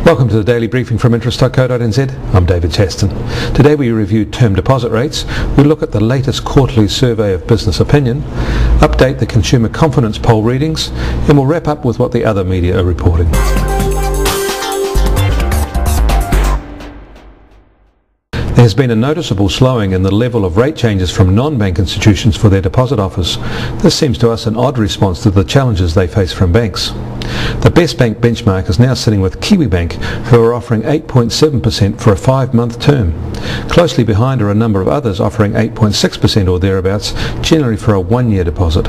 Welcome to the daily briefing from interest.co.nz. I'm David Chaston. Today we review term deposit rates, we look at the latest quarterly survey of business opinion, update the consumer confidence poll readings, and we'll wrap up with what the other media are reporting. There has been a noticeable slowing in the level of rate changes from non-bank institutions for their deposit offers. This seems to us an odd response to the challenges they face from banks. The Best Bank benchmark is now sitting with Kiwibank, who are offering 8.7% for a 5-month term. Closely behind are a number of others offering 8.6% or thereabouts, generally for a 1-year deposit.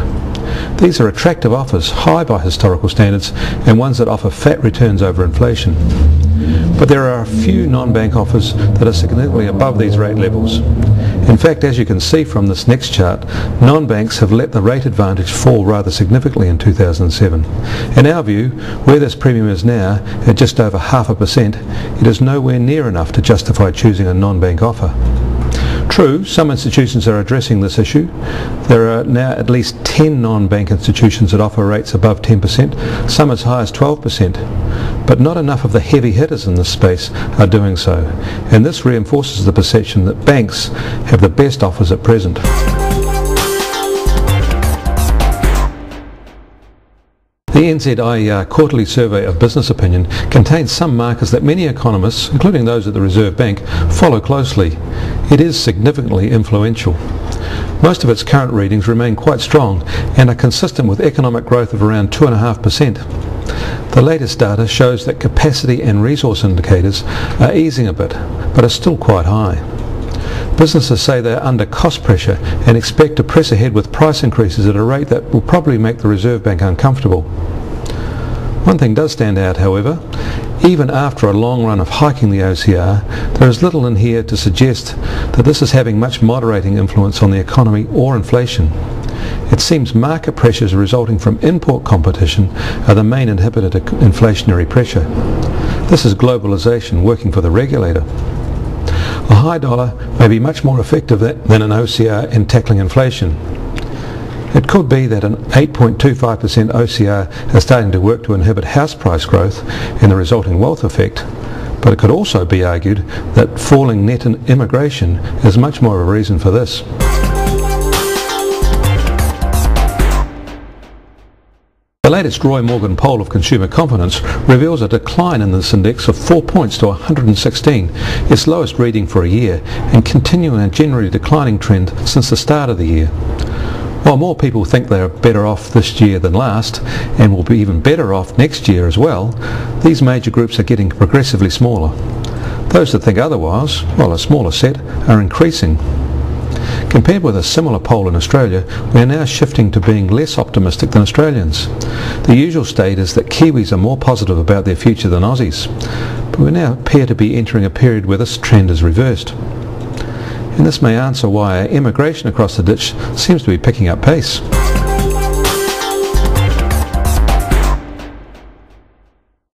These are attractive offers, high by historical standards, and ones that offer fat returns over inflation. But there are a few non-bank offers that are significantly above these rate levels. In fact, as you can see from this next chart, non-banks have let the rate advantage fall rather significantly in 2007. In our view, where this premium is now, at just over 0.5%, it is nowhere near enough to justify choosing a non-bank offer. True, some institutions are addressing this issue. There are now at least 10 non-bank institutions that offer rates above 10%, some as high as 12%. But not enough of the heavy hitters in this space are doing so, and this reinforces the perception that banks have the best offers at present. The NZIER quarterly survey of business opinion contains some markers that many economists, including those at the Reserve Bank, follow closely. It is significantly influential. Most of its current readings remain quite strong and are consistent with economic growth of around 2.5%. The latest data shows that capacity and resource indicators are easing a bit, but are still quite high. Businesses say they are under cost pressure and expect to press ahead with price increases at a rate that will probably make the Reserve Bank uncomfortable. One thing does stand out, however. Even after a long run of hiking the OCR, there is little in here to suggest that this is having much moderating influence on the economy or inflation. It seems market pressures resulting from import competition are the main inhibitor to inflationary pressure. This is globalisation working for the regulator. A high dollar may be much more effective than an OCR in tackling inflation. It could be that an 8.25% OCR is starting to work to inhibit house price growth and the resulting wealth effect, but it could also be argued that falling net immigration is much more of a reason for this. The latest Roy Morgan poll of consumer confidence reveals a decline in this index of 4 points to 116, its lowest reading for a year, and continuing a generally declining trend since the start of the year. While more people think they are better off this year than last, and will be even better off next year as well, these major groups are getting progressively smaller. Those that think otherwise, while a smaller set, are increasing. Compared with a similar poll in Australia, we are now shifting to being less optimistic than Australians. The usual state is that Kiwis are more positive about their future than Aussies, but we now appear to be entering a period where this trend is reversed. And this may answer why our immigration across the ditch seems to be picking up pace.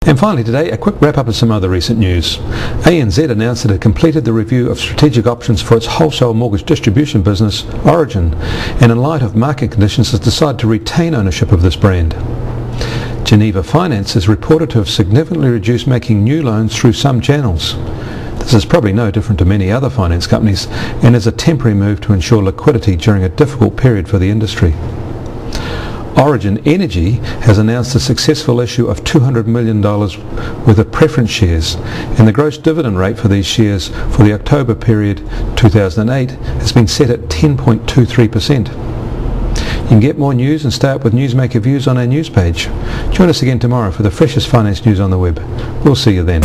And finally today, a quick wrap-up of some other recent news. ANZ announced it had completed the review of strategic options for its wholesale mortgage distribution business, Origin, and in light of market conditions has decided to retain ownership of this brand. Geneva Finance is reported to have significantly reduced making new loans through some channels. This is probably no different to many other finance companies and is a temporary move to ensure liquidity during a difficult period for the industry. Origin Energy has announced a successful issue of $200 million worth of preference shares, and the gross dividend rate for these shares for the October period 2008 has been set at 10.23%. You can get more news and stay up with Newsmaker Views on our news page. Join us again tomorrow for the freshest finance news on the web. We'll see you then.